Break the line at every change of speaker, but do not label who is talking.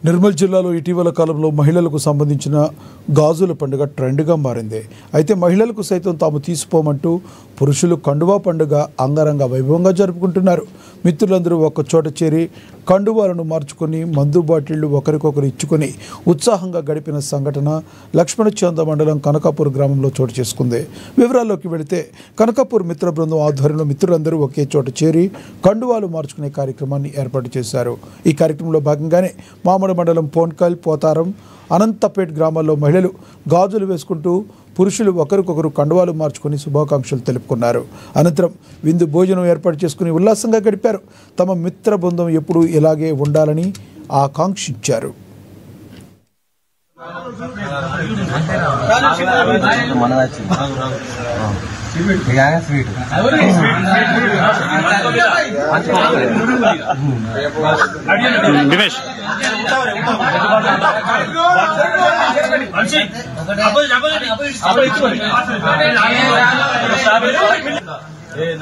నిర్మల్ జిల్లాలో ఇటీవల కాలంలో మహిళలకు సంబంధించిన గాజుల పండుగ ట్రెండ్గా మారింది. అయితే మహిళలకు సైతం తాము తీసిపోమంటూ పురుషులు కండువా పండుగ అంగరంగ వైభవంగా జరుపుకుంటున్నారు. మిత్రులందరూ ఒక్క చోట చేరి కండువాలను మార్చుకొని మందు బాటిళ్లు ఒకరికొకరు ఇచ్చుకొని ఉత్సాహంగా గడిపిన సంఘటన లక్ష్మణచంద మండలం కనకాపూర్ గ్రామంలో చోటు చేసుకుంది. వివరాల్లోకి వెళితే కనకాపూర్ మిత్ర బృందం ఆధ్వర్యంలో మిత్రులందరూ ఒకే చోట చేరి కండువాలు మార్చుకునే కార్యక్రమాన్ని ఏర్పాటు చేశారు. ఈ కార్యక్రమంలో భాగంగానే మామూలు మండలం పోన్కల్, పోతారం, అనంతపేట్ గ్రామాల్లో మహిళలు గాజులు వేసుకుంటూ పురుషులు ఒకరికొకరు కండువాలు మార్చుకొని శుభాకాంక్షలు తెలుపుకున్నారు. అనంతరం విందు భోజనం ఏర్పాటు చేసుకుని ఉల్లాసంగా గడిపారు. తమ మిత్ర బృందం ఎప్పుడూ ఇలాగే ఉండాలని ఆకాంక్షించారు.